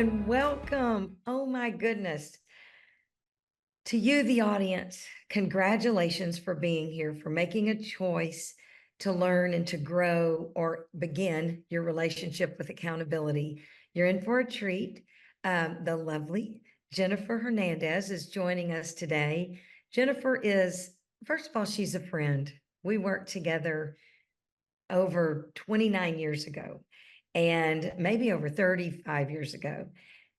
and welcome. Oh my goodness. To you, the audience, congratulations for being here, for making a choice to learn and to grow or begin your relationship with accountability. You're in for a treat. The lovely Jennifer Hernandez is joining us today. Jennifer is, first of all, she's a friend. We worked together over 29 years ago and maybe over 35 years ago.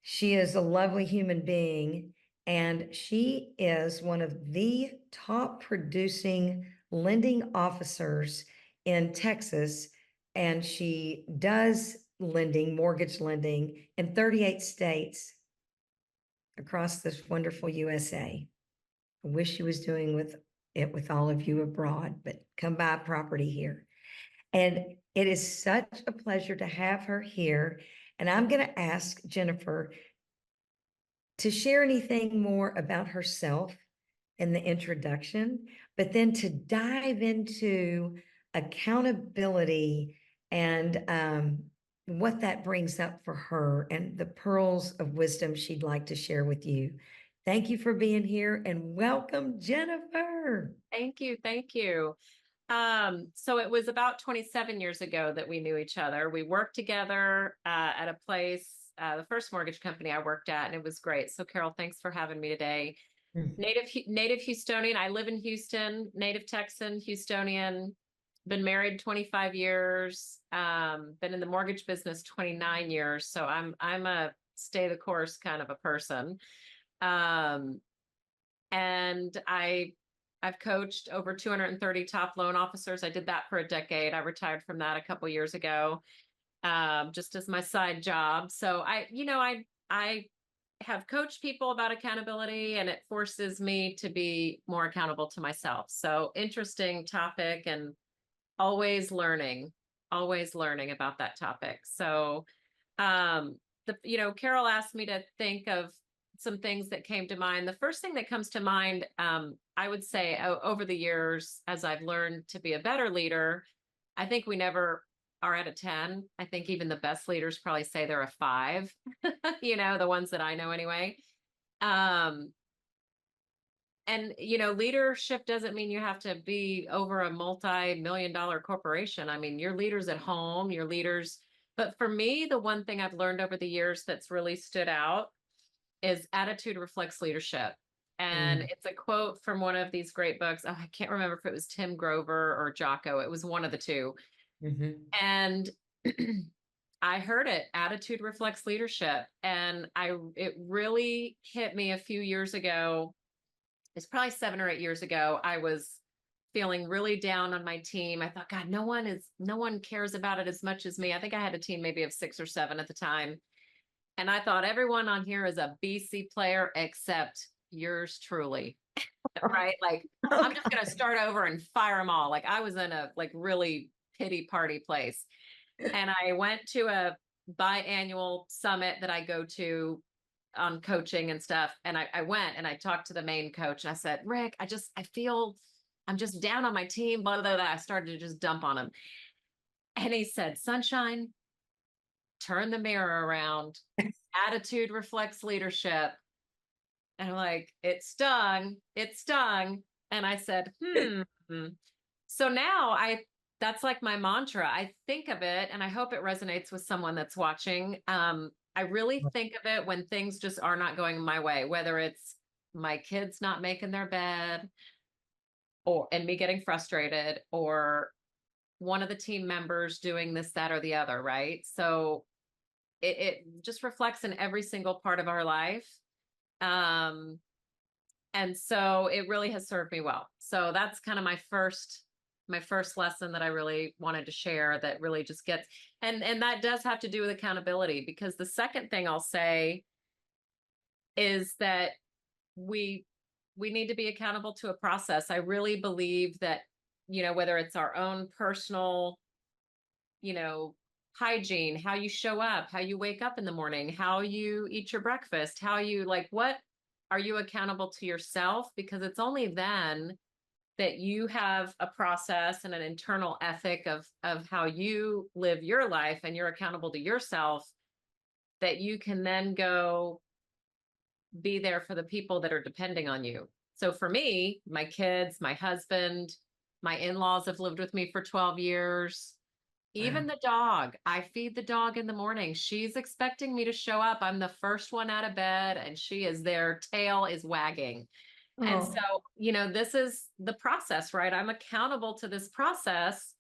She is a lovely human being, and she is one of the top producing lending officers in Texas. And she does lending, mortgage lending in 38 states across this wonderful USA. I wish she was doing with all of you abroad, but come buy property here. And it is such a pleasure to have her here. And I'm going to ask Jennifer to share anything more about herself in the introduction, but then to dive into accountability and what that brings up for her and the pearls of wisdom she'd like to share with you. Thank you for being here and welcome, Jennifer. Thank you. Thank you. So it was about 27 years ago that we knew each other. We worked together at a place, the first mortgage company I worked at, and it was great. So Carroll, thanks for having me today. Native Houstonian. I live in Houston, native Texan, Houstonian, been married 25 years, been in the mortgage business 29 years. So I'm a stay the course kind of a person. And I've coached over 230 top loan officers. I did that for a decade. I retired from that a couple years ago, just as my side job. So I have coached people about accountability, and it forces me to be more accountable to myself. So interesting topic, and always learning about that topic. So, Carol asked me to think of some things that came to mind. The first thing that comes to mind, I would say over the years, as I've learned to be a better leader, I think we never are at a 10. I think even the best leaders probably say they're a 5, the ones that I know anyway. And leadership doesn't mean you have to be over a multi-million-dollar corporation. I mean, your leaders at home, your leaders. But for me, the one thing I've learned over the years that's really stood out is attitude reflects leadership. And it's a quote from one of these great books. Oh, I can't remember if it was Tim Grover or Jocko. It was one of the two. And I heard it. Attitude reflects leadership. And it really hit me a few years ago. It's probably 7 or 8 years ago. I was feeling really down on my team. I thought, God, no one cares about it as much as me. I think I had a team maybe of 6 or 7 at the time. And I thought everyone on here is a BC player except yours truly, right? Like, I'm just going to start over and fire them all. Like, I was in a really pity party place. And I went to a biannual summit that I go to on coaching and stuff. And I went and I talked to the main coach, and I said, Rick, I feel I'm just down on my team, blah, blah, blah. I started to just dump on him. And he said, Sunshine, turn the mirror around. Attitude reflects leadership. And I'm like, it stung. And I said, So now that's like my mantra. I think of it, and I hope it resonates with someone that's watching. I really think of it when things just are not going my way, whether it's my kids not making their bed and me getting frustrated, or one of the team members doing this, that, or the other, right? So it just reflects in every single part of our life. And so it really has served me well. So that's kind of my first lesson that I really wanted to share, that really just gets, and that does have to do with accountability, because the second thing I'll say is that we need to be accountable to a process. I really believe that, whether it's our own personal, hygiene, how you show up, how you wake up in the morning, how you eat your breakfast, what are you accountable to yourself? Because it's only then that you have a process and an internal ethic of how you live your life, and you're accountable to yourself. that you can then go be there for the people that are depending on you. So for me, my kids, my husband, my in-laws have lived with me for 12 years. Wow. Even the dog, I feed the dog in the morning. She's expecting me to show up. I'm the first one out of bed and she is there, tail is wagging. And Oh, so, this is the process, right? I'm accountable to this process.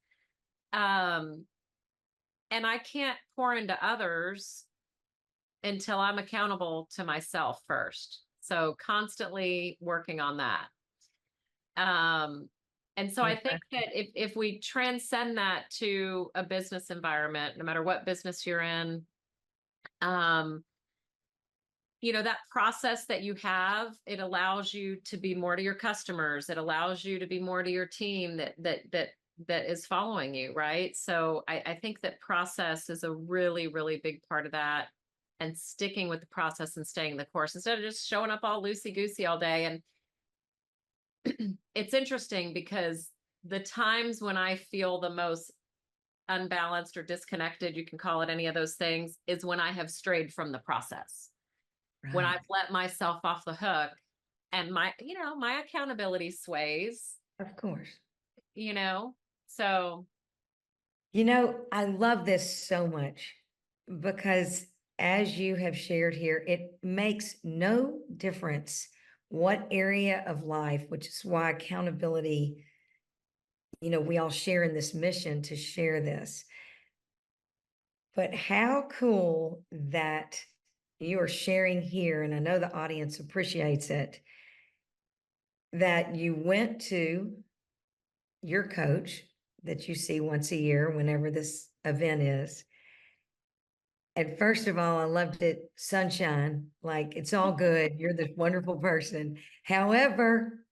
Um, and I can't pour into others until I'm accountable to myself first. So constantly working on that. Um, and so I think that if we transcend that to a business environment, no matter what business you're in, um, that process that you have, it allows you to be more to your customers. It allows you to be more to your team that is following you, right? So I think that process is a really, really big part of that, and sticking with the process and staying the course instead of just showing up all loosey goosey all day. And it's interesting because the times when I feel the most unbalanced or disconnected, you can call it any of those things, is when I have strayed from the process, when right. I've let myself off the hook, and my accountability sways, Of course. you know, so. I love this so much because as you have shared here, it makes no difference what area of life, which is why accountability, we all share in this mission to share this. But how cool that you are sharing here, and I know the audience appreciates it, that you went to your coach that you see once a year whenever this event is. And first of all, I loved it, sunshine, like it's all good. You're this wonderful person. However,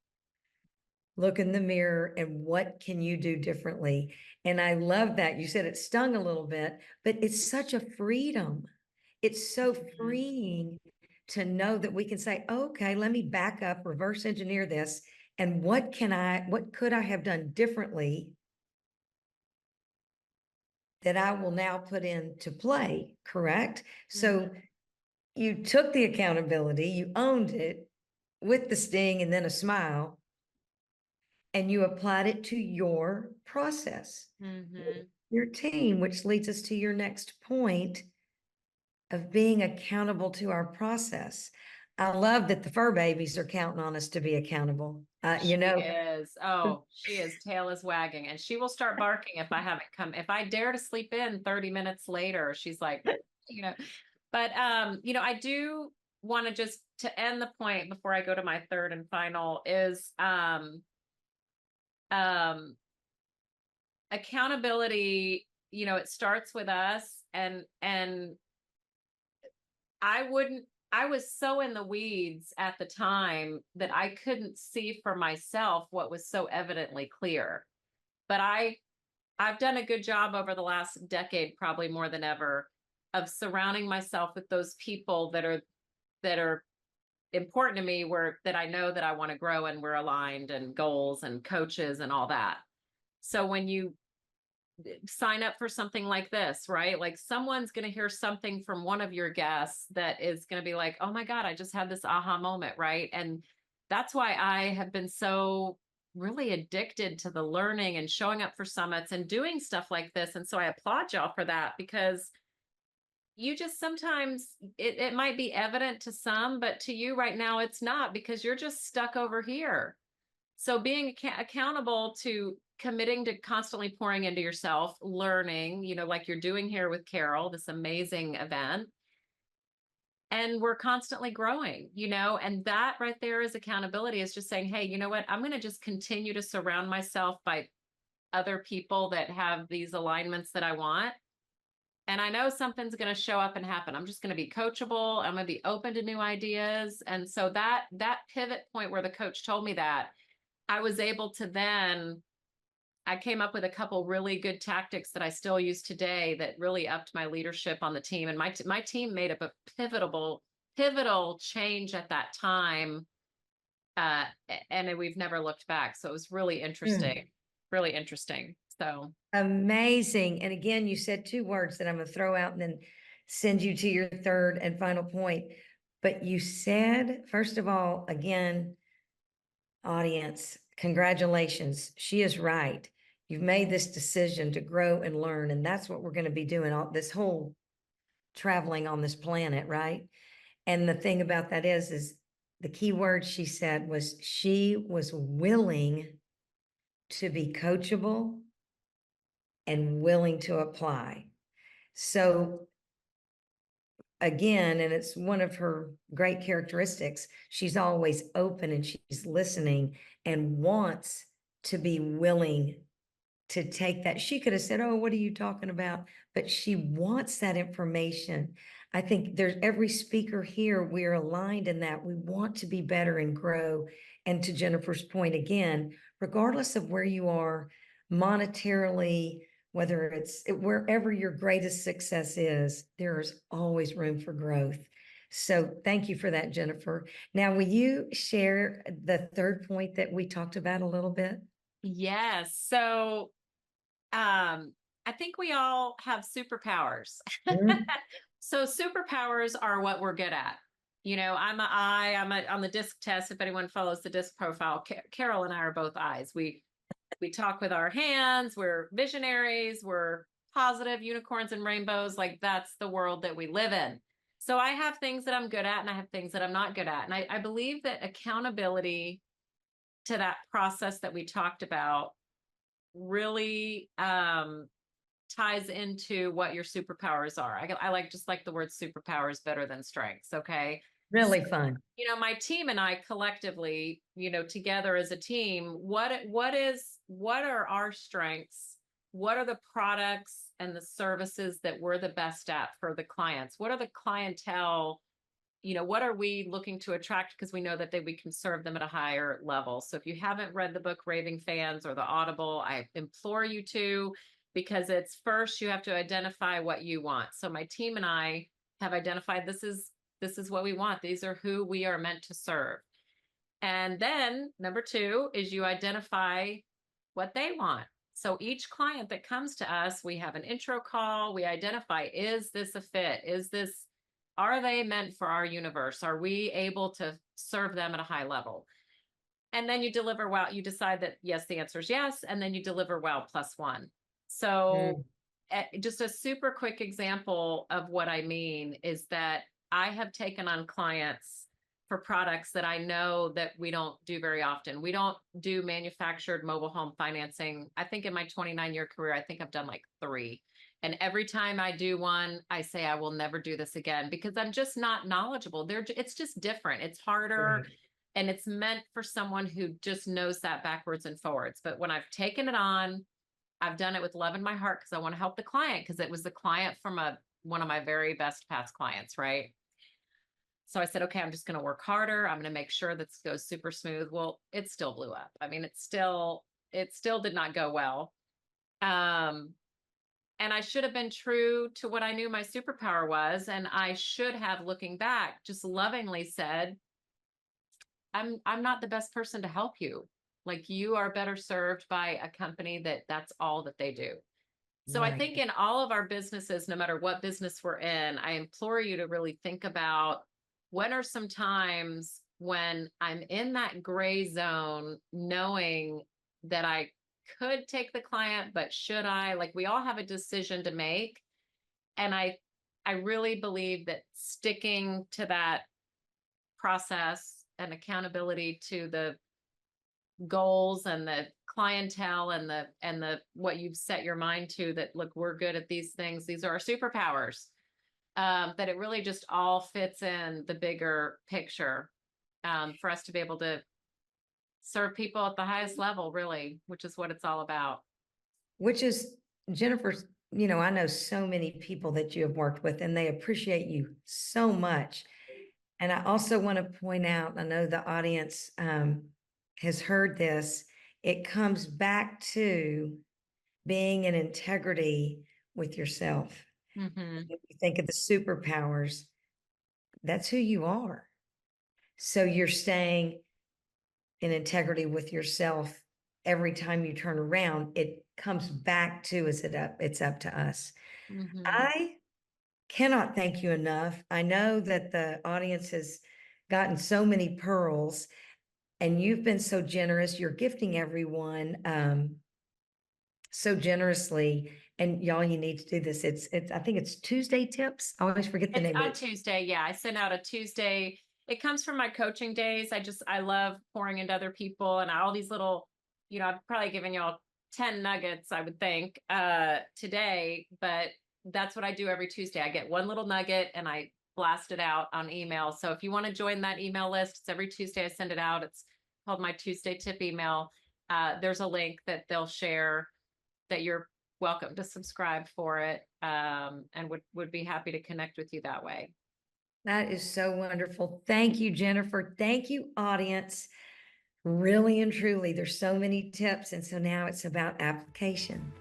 look in the mirror and what can you do differently? And I love that. You said it stung a little bit, but it's such a freedom. It's so Mhm. freeing to know that we can say, okay, let me back up, reverse engineer this. And what could I have done differently that I will now put into play? Correct. So Mhm. you took the accountability, you owned it with the sting and then a smile, and you applied it to your process, Mhm. your team, which leads us to your next point of being accountable to our process. I love that the fur babies are counting on us to be accountable. She is. Oh, she is. Tail is wagging, and she will start barking if I haven't come. If I dare to sleep in 30 minutes later, she's like, you know. But I do want to just to end the point before I go to my third and final is um accountability. It starts with us, and I was so in the weeds at the time that I couldn't see for myself what was so evidently clear. But I've done a good job over the last decade, probably more than ever, of surrounding myself with those people that are important to me, where that I know that I want to grow and we're aligned, and goals and coaches and all that. So when you sign up for something like this, right? Like someone's going to hear something from one of your guests that is going to be like, oh my God, I just had this aha moment, right? And that's why I have been so really addicted to the learning and showing up for summits and doing stuff like this. And so I applaud y'all for that, because you just sometimes it might be evident to some, but to you right now, it's not, because you're just stuck over here. So being accountable to committing to constantly pouring into yourself, learning, like you're doing here with Carroll, this amazing event. And we're constantly growing, and that right there is accountability, is just saying, hey, you know what? I'm going to just continue to surround myself by other people that have these alignments that I want. And I know something's going to show up and happen. I'm just going to be coachable. I'm going to be open to new ideas. And so that pivot point where the coach told me that, I was able to then, I came up with a couple really good tactics that I still use today that really upped my leadership on the team. And my team made up a pivotal change at that time. And we've never looked back. So it was really Mm. interesting, really interesting. So, Amazing. And again, you said two words that I'm going to throw out and then send you to your third and final point. But you said, first of all, again, audience, congratulations. She is right. You've made this decision to grow and learn, and that's what we're going to be doing all this whole traveling on this planet, right? And the thing about that is the key word she said was she was willing to be coachable and willing to apply. So again, and it's one of her great characteristics, she's always open and she's listening and wants to be willing to take that. She could have said, "Oh, what are you talking about?" But she wants that information. I think there's every speaker here, we're aligned in that we want to be better and grow. And to Jennifer's point again, regardless of where you are monetarily, whether it's wherever your greatest success is, there's always room for growth. So thank you for that, Jennifer. Now, will you share the third point that we talked about a little bit? Yes. So I think we all have superpowers. Mm. So superpowers are what we're good at. You know, on the disc test. If anyone follows the disc profile, Carroll and I are both eyes. We talk with our hands. We're visionaries. We're positive unicorns and rainbows. Like that's the world that we live in. So I have things that I'm good at and I have things that I'm not good at. And I believe that accountability to that process that we talked about really ties into what your superpowers are. I like just like the word superpowers better than strengths. Okay. So, Really fun. you know, my team and I collectively, you know, together as a team, what are our strengths? What are the products and the services that we're the best at for the clients? What are the clientele? You know, what are we looking to attract? Because we know that we can serve them at a higher level. So if you haven't read the book Raving Fans or the Audible, I implore you to, because it's first you have to identify what you want. So my team and I have identified this is what we want. These are who we are meant to serve. And then number two is you identify what they want. So each client that comes to us, we have an intro call. We identify, is this a fit? Are they meant for our universe? Are we able to serve them at a high level? And then you deliver well. You decide that yes, the answer is yes. And then you deliver well +1. So Mm. just a super quick example of what I mean is that I have taken on clients for products that I know that we don't do very often. We don't do manufactured mobile home financing. I think in my 29-year career, I think I've done like 3. And every time I do one, I say I will never do this again because I'm just not knowledgeable. It's just different. It's harder Right. and it's meant for someone who just knows that backwards and forwards. But when I've taken it on, I've done it with love in my heart because I want to help the client because it was the client from one of my very best past clients, right? So I said, okay, I'm just going to work harder. I'm going to make sure this goes super smooth. Well, it still blew up. I mean, it still did not go well. Um, and I should have been true to what I knew my superpower was. And I should have, looking back, just lovingly said, I'm not the best person to help you. Like you are better served by a company that's all that they do. So I Right. think in all of our businesses, no matter what business we're in, I implore you to really think about when are some times when I'm in that gray zone, knowing that I could take the client, but should I? Like we all have a decision to make. And I really believe that sticking to that process and accountability to the goals and the clientele and the what you've set your mind to, that look, we're good at these things, these are our superpowers, that it really just all fits in the bigger picture, for us to be able to serve people at the highest level, really, which is what it's all about. Which is Jennifer's, I know so many people that you have worked with and they appreciate you so much. And I also want to point out, I know the audience has heard this, it comes back to being in integrity with yourself. Mm-hmm. If you think of the superpowers, that's who you are. So you're staying in integrity with yourself every time you turn around. It comes back to, is it up? It's up to us. Mm-hmm. I cannot thank you enough. I know that the audience has gotten so many pearls, and you've been so generous. You're gifting everyone so generously. And y'all, you need to do this. It's I think it's Tuesday tips. I always forget the It's name, on but Tuesday. Yeah, I send out a Tuesday. It comes from my coaching days. I love pouring into other people and all these little, I've probably given y'all 10 nuggets, I would think, today, but that's what I do every Tuesday. I get one little nugget and I blast it out on email. So if you want to join that email list, it's every Tuesday I send it out. It's called my Tuesday tip email. There's a link that they'll share that you're welcome to subscribe for it, and would be happy to connect with you that way. that is so wonderful. Thank you, Jennifer. Thank you, audience. Really and truly, there's so many tips. And so now it's about application.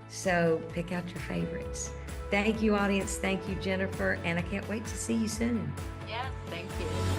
So pick out your favorites. Thank you, audience. Thank you, Jennifer. And I can't wait to see you soon. Yes, thank you.